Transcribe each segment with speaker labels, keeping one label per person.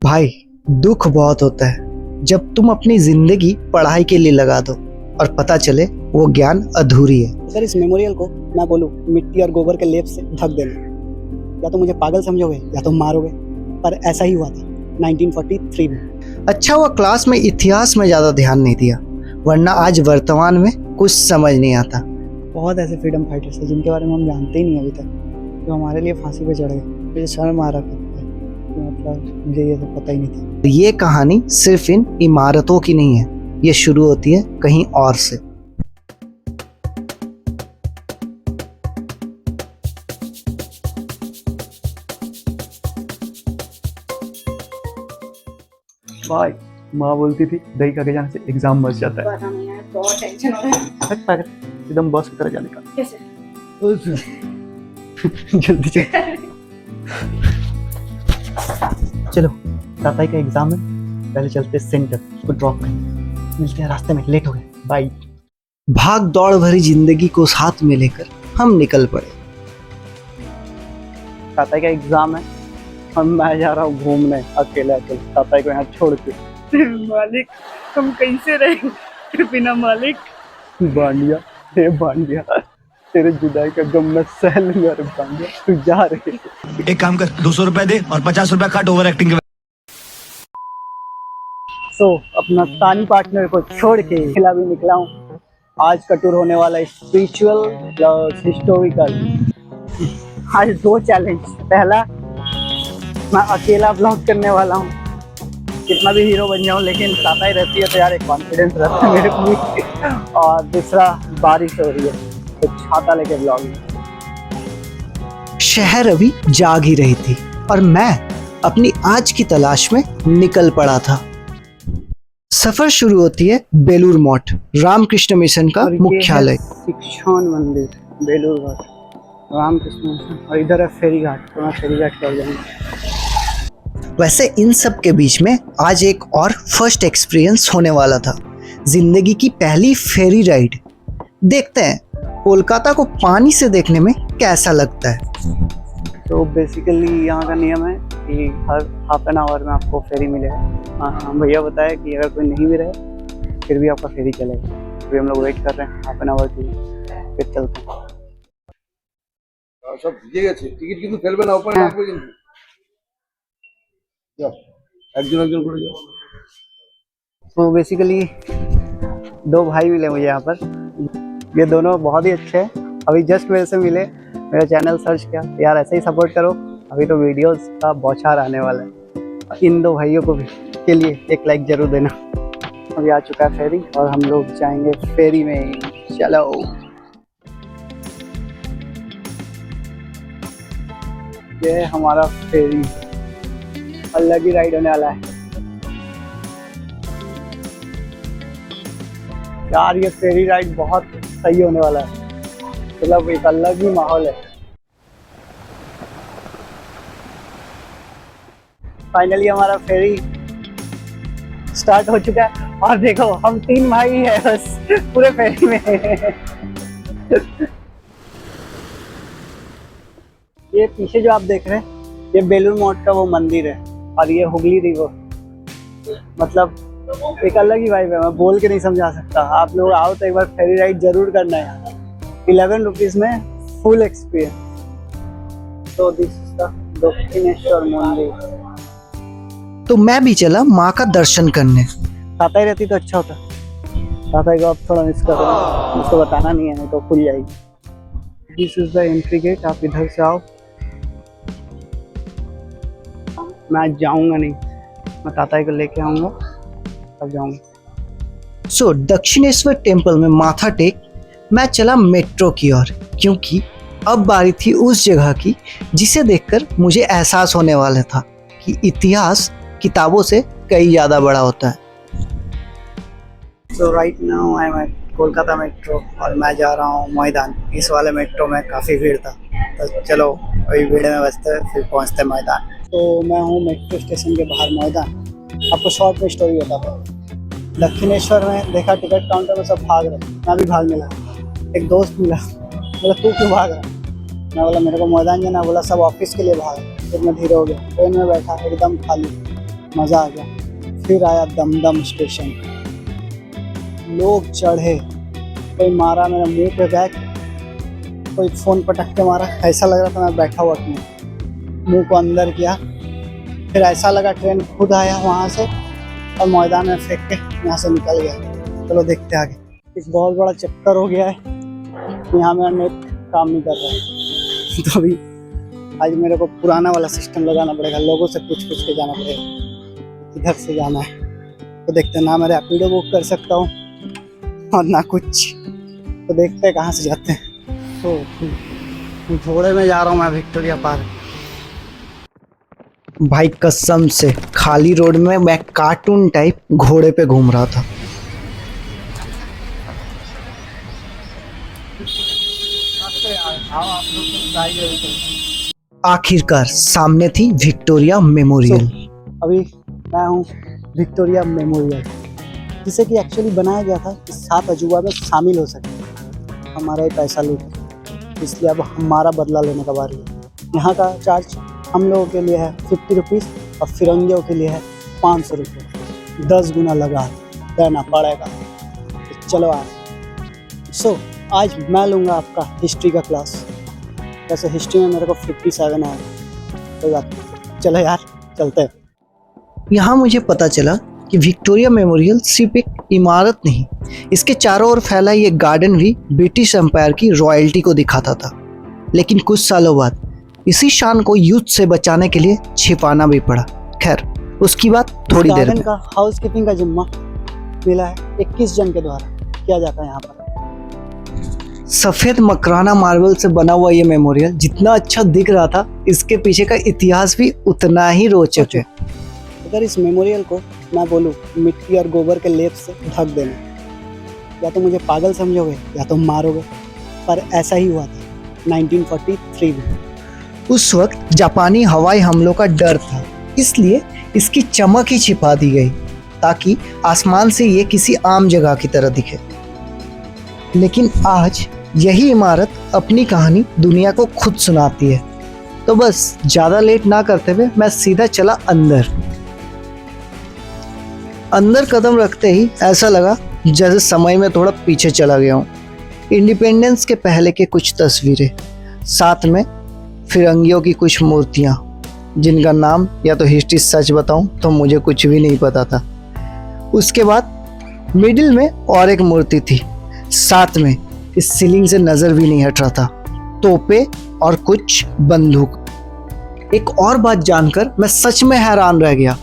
Speaker 1: भाई, दुख बहुत होता है जब तुम अपनी जिंदगी पढ़ाई के लिए लगा दो और पता चले वो ज्ञान अधूरी है।
Speaker 2: सर, इस मेमोरियल को मैं बोलूँ मिट्टी और गोबर के लेप से ढक देना, या तो मुझे पागल समझोगे या तो मारोगे, पर ऐसा ही हुआ था 1943 में।
Speaker 1: अच्छा हुआ क्लास में इतिहास में ज्यादा ध्यान नहीं दिया, वरना आज वर्तमान में कुछ समझ नहीं आता।
Speaker 2: बहुत ऐसे फ्रीडम फाइटर्स हैं जिनके बारे में हम जानते ही नहीं अभी तक, जो हमारे लिए फांसी पे चढ़ गए। मुझे शर्म आ रहा था कि मतलब मुझे ये सब पता ही नहीं था।
Speaker 1: ये कहानी सिर्फ इन इमारतों की नहीं है, ये शुरू होती है कहीं और से।
Speaker 3: भाई, माँ बोलती थी दही खा के जाने से एग्जाम बच जाता है।
Speaker 4: पता नहीं यार, बहुत टेंशन हो रहा है।
Speaker 3: हट पागल, एकदम बॉस की तरह जाने का।
Speaker 4: कैसे?
Speaker 3: जल्दी चल। चलो, ताताई का एग्जाम है, पहले चलते सेंटर, उसको ड्रॉप करें। मिलते हैं रास्ते में, लेट हो गए, बाय।
Speaker 1: भाग दौड़ भरी जिंदगी को साथ में लेकर हम निकल पड़े।
Speaker 2: ताताई का एग्जाम है और मैं जा रहा हूँ घूमने अकेले ताताई को यहाँ छोड़ के।
Speaker 4: मालिक, हम कैसे रहेंगे बिना मालिक?
Speaker 2: बांडिया, हे बांडिया, तेरे जुदाई का गम मैं सह लूंगा रे बांडिया, तू जा रही है।
Speaker 5: एक काम कर, 200 रुपए दे और 50 रुपए काट ओवर एक्टिंग के।
Speaker 2: सो अपना तानी पार्टनर को छोड़ के खिला भी निकला हूँ। आज का टूर होने वाला है स्पिरिचुअल प्लस हिस्टोरिकल। आज 2 चैलेंज। पहला, मैं अकेला ब्लॉग करने वाला हूँ, कितना भी हीरो बन जाऊँ, लेकिन ताताई रहती है तो यार एक कॉन्फिडेंस रहता है मेरे को। और दूसरा, बारिश हो रही है तो छाता लेके ब्लॉग।
Speaker 1: शहर अभी जाग ही रही थी और मैं अपनी आज की तलाश में निकल पड़ा था। सफर शुरू होती है बेलूर मठ, रामकृष्ण मिशन का मुख्यालय।
Speaker 2: शिक्षण मंदिर बेलूर मठ, रामकृष्ण मिशन, और इधर है फेरी घाट, तो मैं फेरी घाट कर जाऊंगा।
Speaker 1: वैसे इन सब के बीच में आज एक और फर्स्ट एक्सपीरियंस होने वाला था, जिंदगी की पहली फेरी राइड। देखते हैं कोलकाता को पानी से देखने में कैसा लगता है।
Speaker 2: तो बेसिकली यहाँ का नियम है कि हर हाफ एन आवर में आपको फेरी मिलेगा। हाँ, भैया बताया कि अगर कोई नहीं भी रहे फिर भी आपका फेरी चलेगा। अभी हम लोग वेट कर रहे हैं हाफ एन आवर के लिए, फिर चलते हैं।
Speaker 6: সব ভিজে গেছে, টিকিট কিন্তু ফেলবে না, ওপরে রাখবে কিন্তু। যাও, একজন একজন করে যাও।
Speaker 2: तो बेसिकली 2 भाई मिले मुझे यहाँ पर, ये दोनों बहुत ही अच्छे हैं। अभी जस्ट मेरे से मिले, मेरा चैनल सर्च किया, यार ऐसे ही सपोर्ट करो, अभी तो वीडियोस का बौछार आने वाला है। इन 2 भाइयों को भी के लिए एक लाइक जरूर देना। अभी आ चुका है फेरी और हम लोग जाएंगे फेरी में। चलो, ये है हमारा फेरी, अलग ही राइड होने वाला है यार। ये फेरी राइड बहुत सही होने वाला है, मतलब एक अलग ही माहौल है। फाइनली हमारा फेरी स्टार्ट हो चुका है और देखो हम 3 भाई हैं बस पूरे फेरी में। ये पीछे जो आप देख रहे हैं, ये बेलूर मठ का वो मंदिर है और ये हुगली रिवर, मतलब एक अलग ही वाइब है, मैं बोल के नहीं समझा सकता। आप लोग आओ तो एक बार फेरी राइड जरूर करना है। 11 रुपीज में फुल एक्सपीरियंस। तो दिस इज द दक्षिणेश्वर मंदिर।
Speaker 1: तो मैं भी चला माँ का दर्शन करने।
Speaker 2: ताताई रहती तो अच्छा होता, ताताई को अब थोड़ा मिस कर रहा हूं, उसको बताना नहीं है, नहीं तो खुल जाएगी। This is the entry gate, आप इधर से आओ। मैं आज जाऊंगा नहीं, मैं ताताई को लेके आऊंगा तब जाऊंगा।
Speaker 1: सो दक्षिणेश्वर टेम्पल में माथा टेक मैं चला मेट्रो की ओर, क्योंकि अब बारी थी उस जगह की जिसे देखकर मुझे एहसास होने वाला था कि इतिहास किताबों से कई ज्यादा बड़ा होता है।
Speaker 2: So right now I am at Kolkata metro और मैं जा रहा हूँ मैदान। इस वाले मेट्रो में काफ़ी भीड़ था, तो चलो अभी भीड़ में बसते हैं, फिर पहुँचते हैं मैदान। तो मैं हूँ मेट्रो स्टेशन के बाहर मैदान। आपको शॉर्ट में स्टोरी बताता हूँ। दक्षिणेश्वर में देखा टिकट काउंटर में सब भाग रहे, मैं भी भागने लगा। एक दोस्त मिला, बोला तू क्यों भाग रहा? मैं बोला मेरे को मैदान जाना। बोला सब ऑफिस के लिए भाग। फिर मैं धीरे हो गया, ट्रेन में बैठा, एकदम खाली। मज़ा आ गया। फिर आया दमदम स्टेशन, लोग चढ़े, कोई मारा मेरे मुंह पे बैग, कोई फ़ोन पटक के मारा, ऐसा लग रहा था मैं बैठा हुआ क्यों, मुंह को अंदर किया। फिर ऐसा लगा ट्रेन खुद आया वहाँ से और मैदान में फेंक के यहाँ से निकल गया। चलो देखते आगे। एक बहुत बड़ा चक्कर हो गया है, यहाँ मेरा नेट काम नहीं कर रहा है, तो अभी आज मेरे को पुराना वाला सिस्टम लगाना पड़ेगा, लोगों से पूछ के जाना पड़ेगा किधर से जाना है। तो देखते हैं, ना मैं रैपिडो बुक कर सकता हूँ और ना कुछ, तो देखते हैं कहाँ से जाते हैं। तो घोड़े में जा रहा हूँ मैं विक्टोरिया पार्क।
Speaker 1: भाई कसम से खाली रोड में मैं कार्टून टाइप घोड़े पे घूम रहा था। आखिरकार सामने थी विक्टोरिया मेमोरियल।
Speaker 2: अभी मैं हूँ विक्टोरिया मेमोरियल, जिसे कि एक्चुअली बनाया गया था कि 7 अजूबा में शामिल हो सके। हमारा ही पैसा लूट, इसलिए अब हमारा बदला लेने का बारी है। यहाँ का चार्ज हम लोगों के लिए है 50 रुपीज़ और फिरंगियों के लिए है 500 रुपये। 10 गुना लगा देना पड़ेगा। तो चलो आज आज मैं लूँगा आपका हिस्ट्री का क्लास। वैसे हिस्ट्री में मेरे को 57 आया, कोई बात नहीं, चलो यार चलते हैं।
Speaker 1: यहाँ मुझे पता चला कि विक्टोरिया मेमोरियल सिर्फ एक इमारत नहीं, इसके चारों ओर फैला ये गार्डन भी ब्रिटिश एम्पायर की रॉयल्टी को दिखाता था। लेकिन कुछ सालों बाद इसी शान को युद्ध से बचाने के लिए छिपाना भी पड़ा। खैर उसकी बात थोड़ी देर में।
Speaker 2: का हाउस कीपिंग का जिम्मा मिला है 21 जन के द्वारा किया जाता है यहाँ पर।
Speaker 1: सफेद मकराना मार्बल से बना हुआ ये मेमोरियल जितना अच्छा दिख रहा था, इसके पीछे का इतिहास भी उतना ही रोचक है।
Speaker 2: अगर इस मेमोरियल को मैं बोलूँ मिट्टी और गोबर के लेप से ढक देना, या तो मुझे पागल समझोगे या तो मारोगे, पर ऐसा ही हुआ था 1943 में।
Speaker 1: उस वक्त जापानी हवाई हमलों का डर था, इसलिए इसकी चमक ही छिपा दी गई ताकि आसमान से ये किसी आम जगह की तरह दिखे। लेकिन आज यही इमारत अपनी कहानी दुनिया को खुद सुनाती है। तो बस ज़्यादा लेट ना करते हुए मैं सीधा चला अंदर कदम रखते ही ऐसा लगा जैसे समय में थोड़ा पीछे चला गया हूँ। इंडिपेंडेंस के पहले के कुछ तस्वीरें, साथ में फिरंगियों की कुछ मूर्तियाँ जिनका नाम या तो हिस्ट्री सच बताऊं तो मुझे कुछ भी नहीं पता था। उसके बाद मिडिल में और एक मूर्ति थी, साथ में इस सीलिंग से नज़र भी नहीं हट रहा था तोपे और कुछ बंदूक। एक और बात जानकर मैं सच में हैरान रह गया,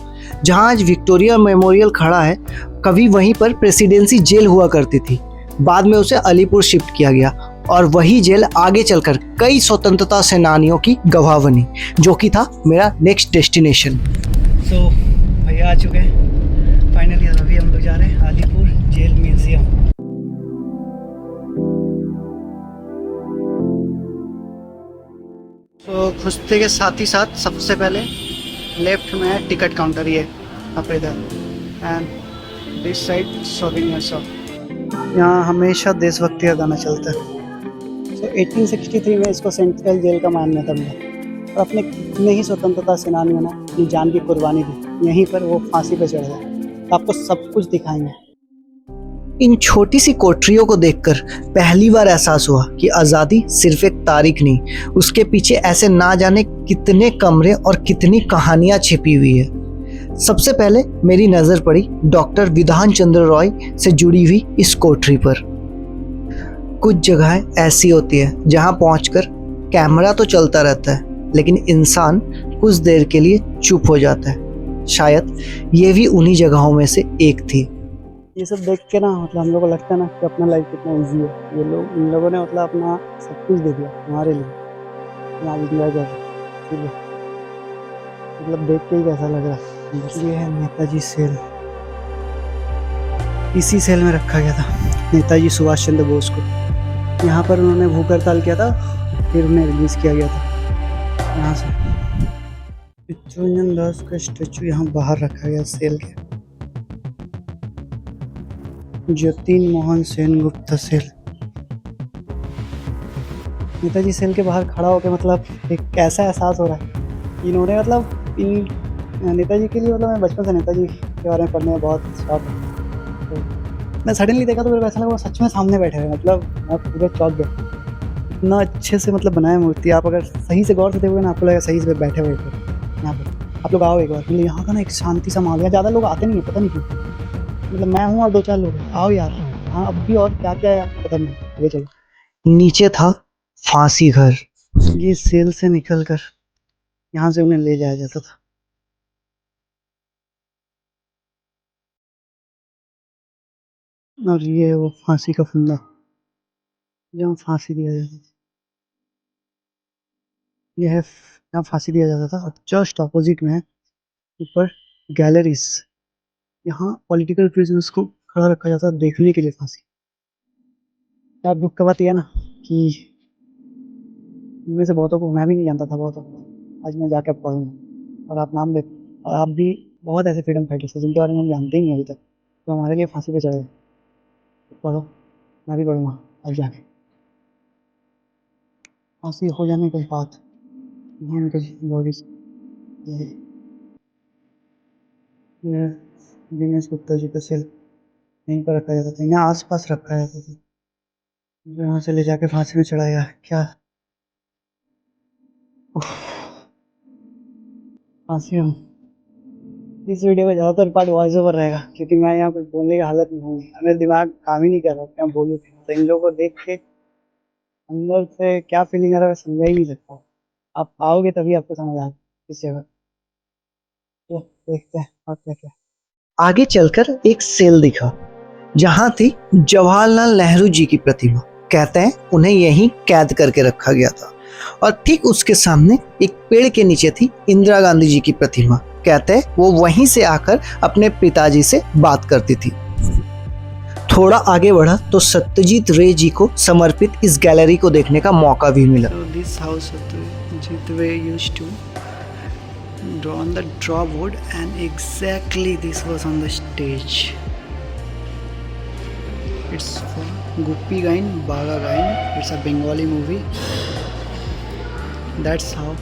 Speaker 1: जहाँ आज विक्टोरिया मेमोरियल खड़ा है, कभी वहीं पर प्रेसिडेंसी जेल हुआ करती थी। बाद में उसे अलीपुर शिफ्ट किया गया और वही जेल आगे चलकर कई स्वतंत्रता सेनानियों की गवाह बनी, जो कि था मेरा नेक्स्ट डेस्टिनेशन।
Speaker 2: सो भैया आ चुके हैं फाइनली, और अभी हम लोग जा रहे हैं अलीपुर जेल म्यूजियम। तो घुसते के साथ ही साथ सबसे पहले लेफ्ट में है टिकट काउंटर, ये आप इधर, and this side souvenir shop. यहाँ हमेशा देशभक्ति का गाना चलता है। तो 1863 में इसको सेंट्रल जेल का मान्यता मिला और अपने कितने ही स्वतंत्रता सेनानियों ने अपनी जान की कुर्बानी दी, यहीं पर वो फांसी पे चढ़ गए। आपको सब कुछ दिखाएंगे।
Speaker 1: इन छोटी सी कोठरियों को देखकर पहली बार एहसास हुआ कि आज़ादी सिर्फ एक तारीख नहीं, उसके पीछे ऐसे ना जाने कितने कमरे और कितनी कहानियां छिपी हुई है। सबसे पहले मेरी नज़र पड़ी डॉक्टर विधान चंद्र रॉय से जुड़ी हुई इस कोठरी पर। कुछ जगहें ऐसी होती है जहां पहुंचकर कैमरा तो चलता रहता है, लेकिन इंसान कुछ देर के लिए चुप हो जाता है। शायद ये भी उन्हीं जगहों में से एक थी।
Speaker 2: ये सब देख के ना मतलब हम लोग को लगता है ना कि अपना लाइफ कितना इजी है। ये लोग, इन लोगों ने मतलब अपना सब कुछ दे दिया हमारे लिए, यहाँ इंजॉय कर रहे हैं। मतलब देख के ही कैसा लग रहा है। ये है नेताजी सेल, इसी सेल में रखा गया था नेताजी सुभाष चंद्र बोस को। यहाँ पर उन्होंने भूख हड़ताल किया था, फिर उन्हें रिलीज किया गया था यहाँ से। चित्तरंजन दास का स्टेचू यहाँ बाहर रखा गया सेल के। जतीन मोहन सेनगुप्त सेल, नेताजी सेल के बाहर खड़ा होकर मतलब एक ऐसा एहसास हो रहा है कि इन्होंने मतलब इन नेताजी के लिए मतलब मैं बचपन से नेताजी के बारे में पढ़ने में बहुत शौक है। तो मैं सडनली देखा तो मेरे को ऐसा लगा वो सच में सामने बैठे हुए, मतलब मैं पूरे चौंक गया। इतना अच्छे से मतलब बनाया मूर्ति, आप अगर सही से गौर से देखोगे ना आपको लगेगा सही से बैठे हुए थे यहाँ पर। आप लोग आओ एक बार, मतलब यहाँ का ना एक शांति सा माहौल है, ज़्यादा लोग आते नहीं है, पता नहीं क्यों। मतलब मैं हूँ और 2-4 लोग हैं, आओ यार। हाँ अब भी और क्या क्या है आपको पता नहीं, आगे चलो।
Speaker 1: नीचे था फांसी घर।
Speaker 2: ये सेल से निकल कर यहाँ से उन्हें ले जाया जाता था। और ये है वो फांसी का फंदा जहाँ फांसी दिया जाता था। यह है जहाँ फांसी दिया जाता था, और जस्ट ऑपोजिट में है ऊपर गैलरीज। यहाँ पॉलिटिकल प्रिजनर्स को खड़ा रखा जाता है देखने के लिए फांसी। यार दुख का बात यह है ना कि इनमें से बहुतों को मैं भी नहीं जानता था, बहुतों को आज मैं जाके अब पढ़ूंगा। और आप नाम देख, और आप भी बहुत ऐसे फ्रीडम फाइटर्स हैं जिनके बारे में हम जानते ही नहीं अभी तक, तो हमारे लिए फांसी पे चढ़े। पढ़ो, मैं भी पढ़ूंगा अब जाके। फांसी हो जाने के बाद यहाँ उनके बॉडी दिनेश गुप्ता जी का सेल यहीं पर रखा जाता था, यहाँ आस पास रखा जाता था। यहाँ से ले जाके फांसी में चढ़ाया क्या। उफ, फांसी हम इस वीडियो में ज़्यादातर पार्ट वॉइस ओवर रहेगा क्योंकि मैं यहाँ कुछ बोलने की हालत में हूँ, मेरा दिमाग काम ही नहीं कर रहा क्या बोलूँ। तो इन लोगों को देख के अंदर से क्या फीलिंग आ रहा है मैं समझा ही नहीं सकता। आप आओगे तभी आपको समझ आएगा इस जगह। तो देखते हैं और क्या क्या।
Speaker 1: आगे चलकर एक सेल दिखा जहां थी जवाहरलाल नेहरू जी की प्रतिमा। कहते हैं उन्हें यहीं कैद करके रखा गया था। और ठीक उसके सामने एक पेड़ के नीचे थी इंदिरा गांधी जी की प्रतिमा। कहते हैं वो वहीं से आकर अपने पिताजी से बात करती थी। थोड़ा आगे बढ़ा तो सत्यजीत रे जी को समर्पित इस गैलरी को देखने का मौका भी मिला।
Speaker 2: So this house Satyajit Ray used to draw on the drawboard, and exactly this was on the stage. It's for Guppy Gain Baga Gain. It's a Bengali movie. That's how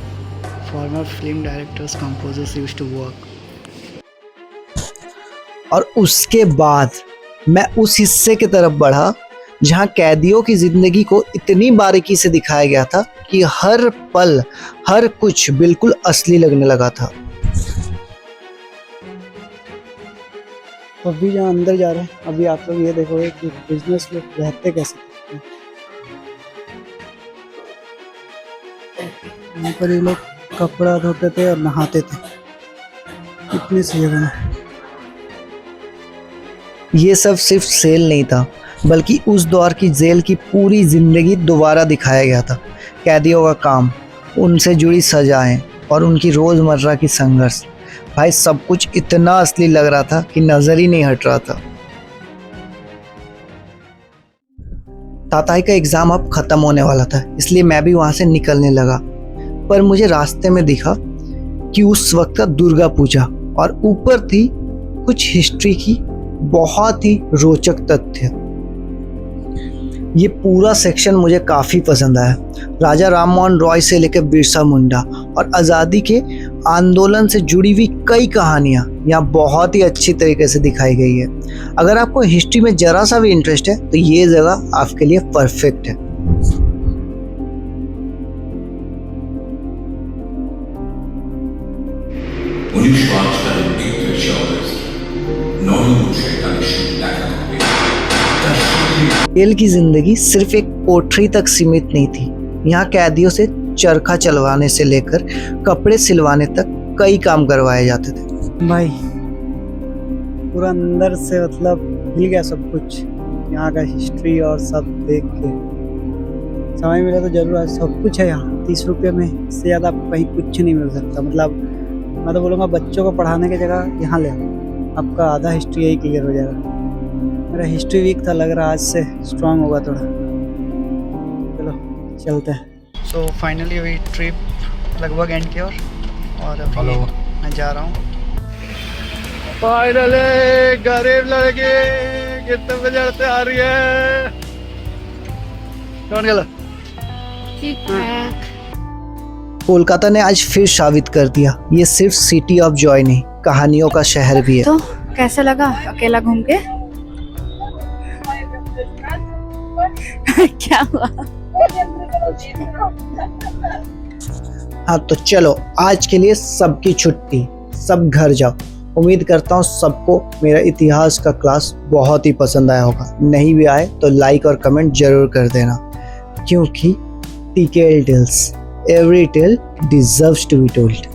Speaker 2: former film directors, composers used to work.
Speaker 1: और उसके बाद मैं उस हिस्से की तरफ बढ़ा जहां कैदियों की जिंदगी को इतनी बारीकी से दिखाया गया था कि हर पल हर कुछ बिल्कुल असली लगने लगा था।
Speaker 2: अभी जहाँ अंदर जा रहे हैं अभी आप लोग ये देखोगे कि बिजनेस लोग रहते कैसे हैं। यहाँ पर ये लोग कपड़ा धोते थे और नहाते थे, इतनी सी जगह में।
Speaker 1: ये सब सिर्फ सेल नहीं था बल्कि उस दौर की जेल की पूरी जिंदगी दोबारा दिखाया गया था। कैदियों का काम, उनसे जुड़ी सजाएं और उनकी रोजमर्रा की संघर्ष। भाई सब कुछ इतना असली लग रहा था कि नजर ही नहीं हट रहा था। ताताई का एग्जाम अब खत्म होने वाला था, इसलिए मैं भी वहां से निकलने लगा। पर मुझे रास्ते में दिखा कि उस वक्त का दुर्गा पूजा, और ऊपर थी कुछ हिस्ट्री की बहुत ही रोचक तथ्य। ये पूरा सेक्शन मुझे काफ़ी पसंद आया। राजा राममोहन रॉय से लेकर बिरसा मुंडा और आज़ादी के आंदोलन से जुड़ी हुई कई कहानियाँ यहाँ बहुत ही अच्छी तरीके से दिखाई गई है। अगर आपको हिस्ट्री में ज़रा सा भी इंटरेस्ट है तो ये जगह आपके लिए परफेक्ट है। जेल की जिंदगी सिर्फ एक कोठरी तक सीमित नहीं थी। यहाँ कैदियों से चरखा चलवाने से लेकर कपड़े सिलवाने तक कई काम करवाए जाते थे।
Speaker 2: भाई पूरा अंदर से मतलब मिल गया सब कुछ, यहाँ का हिस्ट्री और सब देख के। समय मिला तो जरूर, आज सब कुछ है यहाँ। 30 रुपये में इससे ज़्यादा आपको कहीं कुछ नहीं मिल सकता। मतलब मैं तो बोलूँगा बच्चों को पढ़ाने की जगह यहाँ ले आओ, आपका आधा हिस्ट्री यही क्लियर हो जाएगा। मेरा हिस्ट्री वीक था, लग रहा आज से स्ट्रांग होगा थोड़ा। चलो चलते हैं। सो फाइनली अभी ट्रिप लगभग एंड की और अभी मैं जा रहा हूँ।
Speaker 6: फाइनली गरीब लड़की कितने बजे से आ रही है? कौन गला?
Speaker 7: ठीक ठाक।
Speaker 1: कोलकाता ने आज फिर साबित कर दिया ये सिर्फ सिटी ऑफ जॉय नहीं, कहानियों का शहर भी है।
Speaker 4: तो कैसा लगा अकेला घूम के? क्या हुआ?
Speaker 1: हाँ तो चलो आज के लिए सबकी छुट्टी, सब घर जाओ। उम्मीद करता हूँ सबको मेरा इतिहास का क्लास बहुत ही पसंद आया होगा। नहीं भी आए तो लाइक और कमेंट जरूर कर देना, क्योंकि TKL tales, every tale deserves to be told.